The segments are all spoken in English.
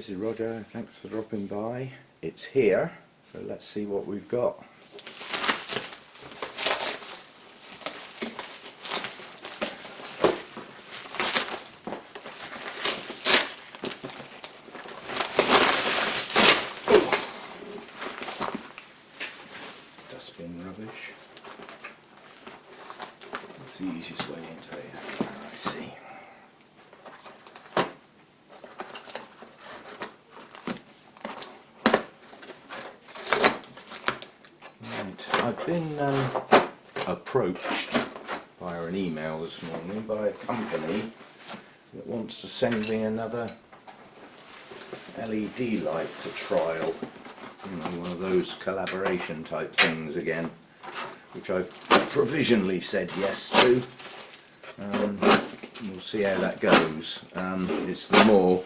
this is Roger, thanks for dropping by. It's here, so let's see what we've got. Dustbin rubbish. That's the easiest way into it. I see. I've been approached via an email this morning by a company that wants to send me another LED light to trial. You know, one of those collaboration type things again, which I provisionally said yes to. We'll see how that goes. It's the more,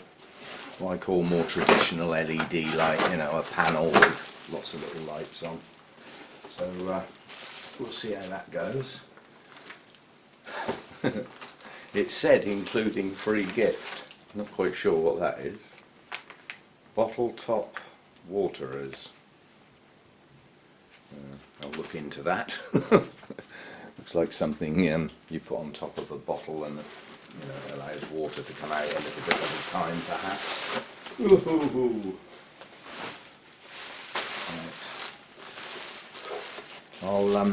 what I call more traditional LED light, you know, a panel with lots of little lights on. So we'll see how that goes. It said including free gift. Not quite sure what that is. Bottle top waterers. I'll look into that. Looks like something you put on top of a bottle and it allows water to come out a little bit at a time, perhaps. Ooh. I'll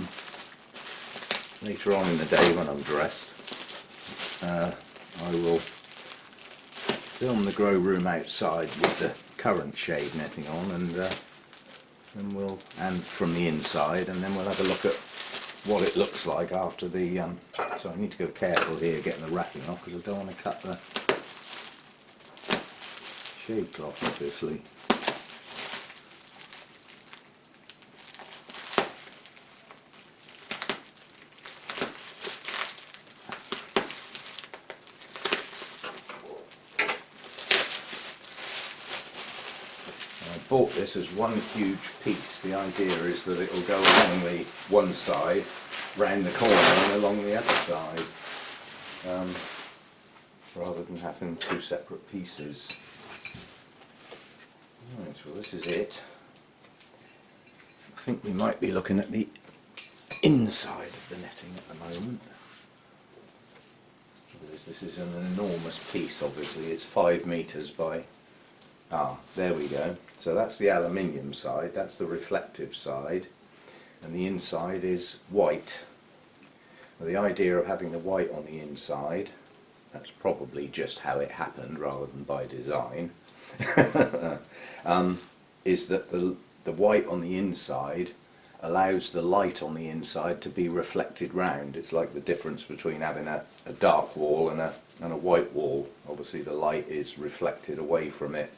later on in the day when I'm dressed, I will film the grow room outside with the current shade netting on, and from the inside, and then we'll have a look at what it looks like after the. So I need to go careful here getting the wrapping off because I don't want to cut the shade cloth, obviously. Bought this as one huge piece. The idea is that it will go along the one side, round the corner and along the other side, rather than having two separate pieces. Right, well this is it. I think we might be looking at the inside of the netting at the moment. This is an enormous piece, obviously. It's 5 metres by... there we go. So that's the aluminium side, that's the reflective side, and the inside is white. Well, the idea of having the white on the inside, that's probably just how it happened rather than by design, is that the white on the inside allows the light on the inside to be reflected round. It's like the difference between having a dark wall and a white wall. Obviously the light is reflected away from it.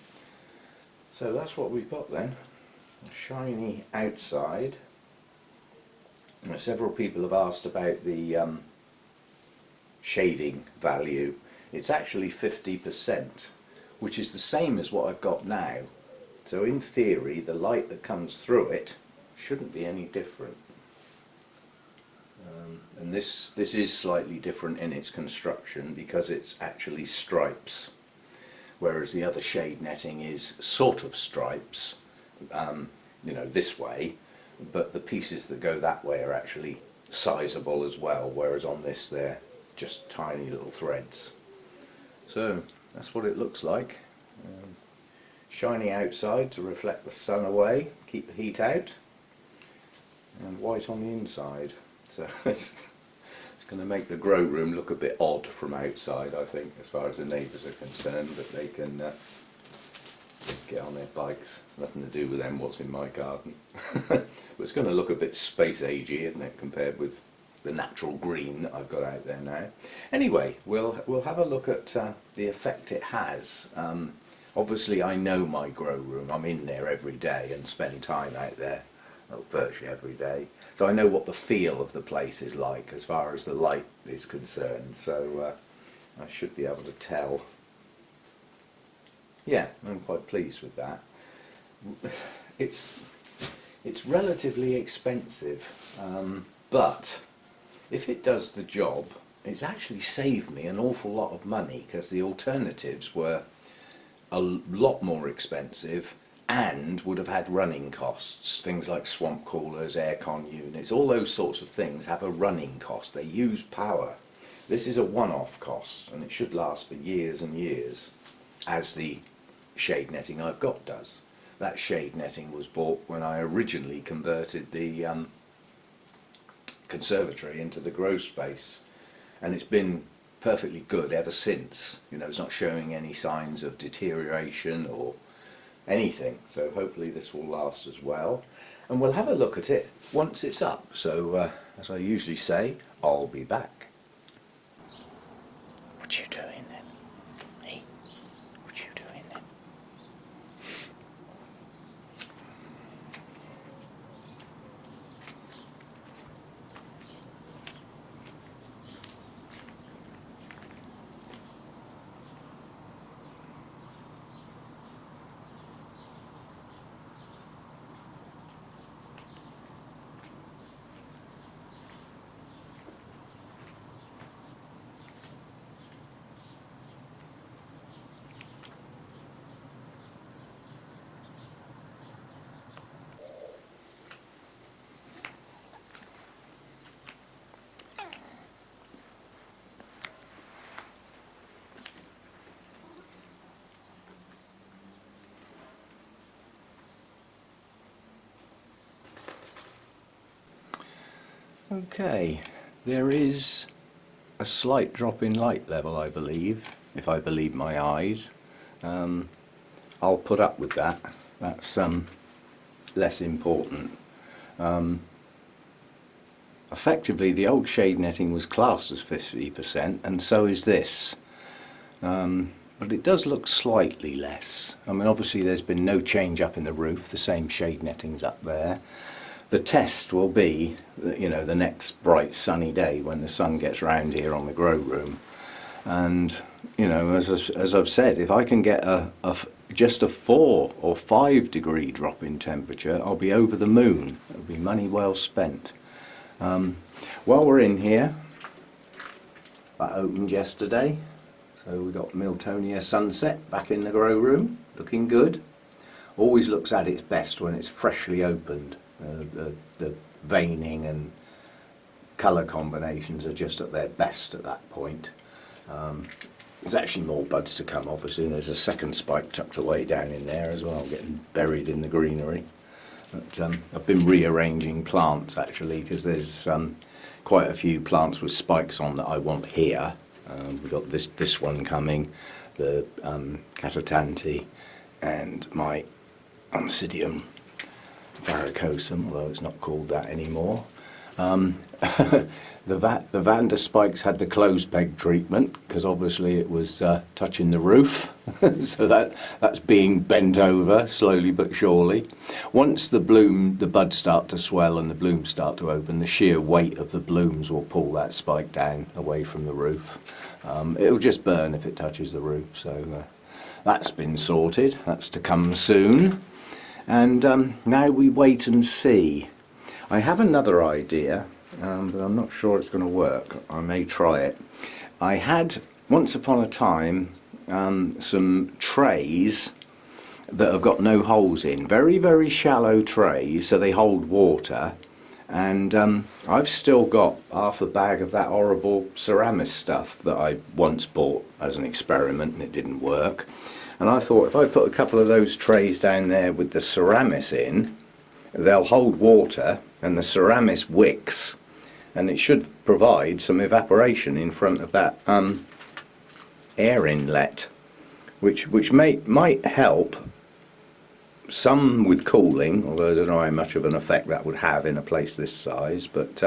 So that's what we've got then, a shiny outside. Now, several people have asked about the shading value. It's actually 50%, which is the same as what I've got now. So in theory the light that comes through it shouldn't be any different. And this is slightly different in its construction because it's actually stripes. Whereas the other shade netting is sort of stripes, this way, but the pieces that go that way are actually sizable as well, whereas on this they're just tiny little threads. So that's what it looks like. Shiny outside to reflect the sun away, keep the heat out, and white on the inside. So it's going to make the grow room look a bit odd from outside, I think, as far as the neighbours are concerned, but they can get on their bikes. Nothing to do with them, what's in my garden. But it's going to look a bit space agey, isn't it, compared with the natural green that I've got out there now. Anyway, we'll have a look at the effect it has. Obviously I know my grow room, I'm in there every day and spend time out there, well, virtually every day. So I know what the feel of the place is like as far as the light is concerned, so I should be able to tell. Yeah, I'm quite pleased with that. It's relatively expensive, but if it does the job, it's actually saved me an awful lot of money because the alternatives were a lot more expensive and would have had running costs. Things like swamp coolers, aircon units, all those sorts of things have a running cost. They use power. This is a one-off cost, and it should last for years and years, as the shade netting I've got does. That shade netting was bought when I originally converted the conservatory into the grow space, and it's been perfectly good ever since. You know, it's not showing any signs of deterioration or anything, so hopefully this will last as well, and we'll have a look at it once it's up. So as I usually say, I'll be back. What you doing then? Hey, what you doing then? Okay, there is a slight drop in light level, I believe, if I believe my eyes. I'll put up with that. That's less important. Effectively, the old shade netting was classed as 50%, and so is this. But it does look slightly less. I mean, obviously there's been no change up in the roof, the same shade netting's up there. The test will be, you know, the next bright sunny day when the sun gets round here on the grow room. And, you know, as I've said, if I can get just a 4 or 5 degree drop in temperature, I'll be over the moon. It'll be money well spent. While we're in here, that opened yesterday. So we got Miltonia Sunset back in the grow room, looking good. Always looks at its best when it's freshly opened. The veining and colour combinations are just at their best at that point. There's actually more buds to come, obviously. There's a second spike tucked away down in there as well, getting buried in the greenery. But I've been rearranging plants actually, because there's quite a few plants with spikes on that I want here. We've got this one coming, the Catatanti, and my Oncidium varicosum, although it's not called that anymore. The Vanda spikes had the closed peg treatment because obviously it was touching the roof, so that's being bent over slowly but surely. Once the buds start to swell and the blooms start to open, the sheer weight of the blooms will pull that spike down away from the roof. It'll just burn if it touches the roof, so that's been sorted. That's to come soon. And now we wait and see. I have another idea, but I'm not sure it's going to work. I may try it. I had, once upon a time, some trays that have got no holes in. Very, very shallow trays, so they hold water. And I've still got half a bag of that horrible Ceramis stuff that I once bought as an experiment and it didn't work. And I thought if I put a couple of those trays down there with the Ceramis in, they'll hold water and the Ceramis wicks, and it should provide some evaporation in front of that air inlet, which might help some with cooling, although I don't know how much of an effect that would have in a place this size. But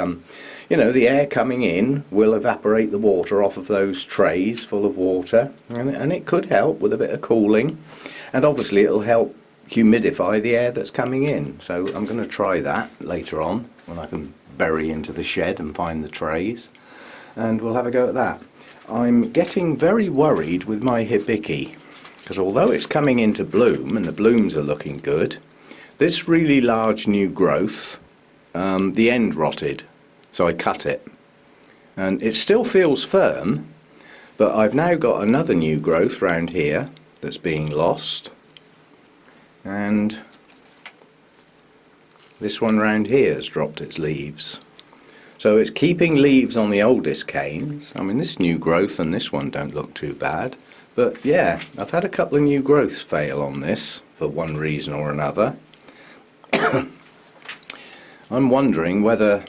you know, the air coming in will evaporate the water off of those trays full of water, and it could help with a bit of cooling, and obviously it'll help humidify the air that's coming in. So I'm going to try that later on when I can bury into the shed and find the trays, and we'll have a go at that. I'm getting very worried with my hibiki, because although it's coming into bloom and the blooms are looking good, this really large new growth, the end rotted, so I cut it, and it still feels firm, but I've now got another new growth round here that's being lost, and this one round here has dropped its leaves. So it's keeping leaves on the oldest canes. I mean, this new growth and this one don't look too bad. But yeah, I've had a couple of new growths fail on this for one reason or another. I'm wondering whether,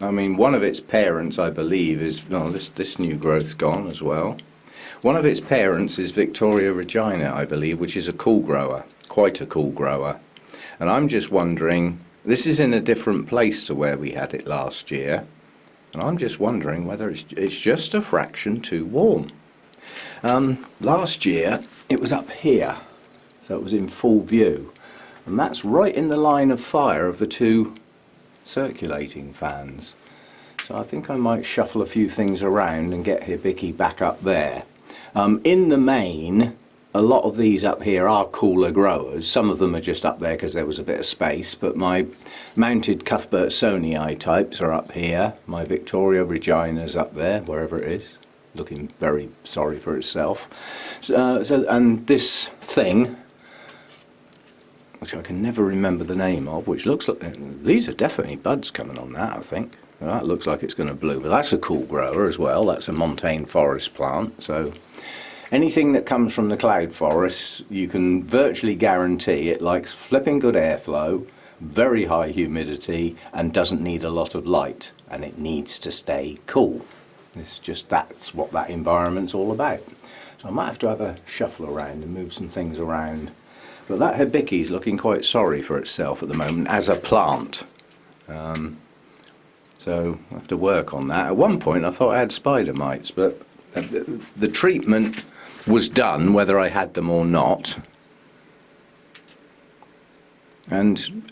I mean, one of its parents, I believe, is, no, this new growth's gone as well. One of its parents is Victoria Regina, I believe, which is a cool grower, quite a cool grower. And I'm just wondering, this is in a different place to where we had it last year, and I'm just wondering whether it's just a fraction too warm. Last year it was up here, so it was in full view, and that's right in the line of fire of the two circulating fans. So I think I might shuffle a few things around and get Hibiki back up there. In the main, a lot of these up here are cooler growers. Some of them are just up there because there was a bit of space, but my mounted Cuthbertsonii types are up here. My Victoria Regina's up there, wherever it is, looking very sorry for itself. And this thing, which I can never remember the name of, which looks like, these are definitely buds coming on that, I think. Well, that looks like it's going to bloom, but that's a cool grower as well. That's a montane forest plant, so anything that comes from the cloud forests, you can virtually guarantee it likes flipping good airflow, very high humidity, and doesn't need a lot of light, and it needs to stay cool. It's just, that's what that environment's all about. So I might have to have a shuffle around and move some things around. But that Hibiki's looking quite sorry for itself at the moment as a plant. So I have to work on that. At one point I thought I had spider mites, but the treatment was done whether I had them or not. And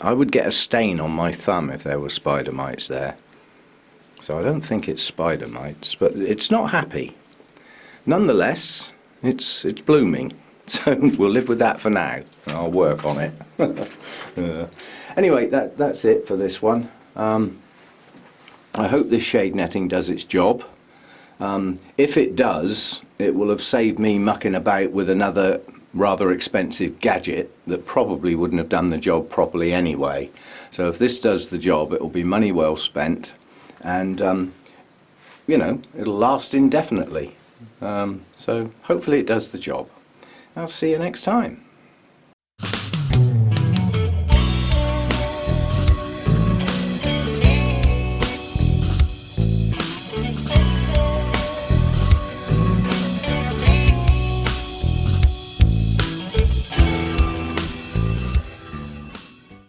I would get a stain on my thumb if there were spider mites there. So I don't think it's spider mites, but it's not happy. Nonetheless, it's blooming. So we'll live with that for now, and I'll work on it. Anyway, that's it for this one. I hope this shade netting does its job. If it does, it will have saved me mucking about with another rather expensive gadget that probably wouldn't have done the job properly anyway. So if this does the job, it will be money well spent, and you know, it'll last indefinitely. So hopefully it does the job. I'll see you next time.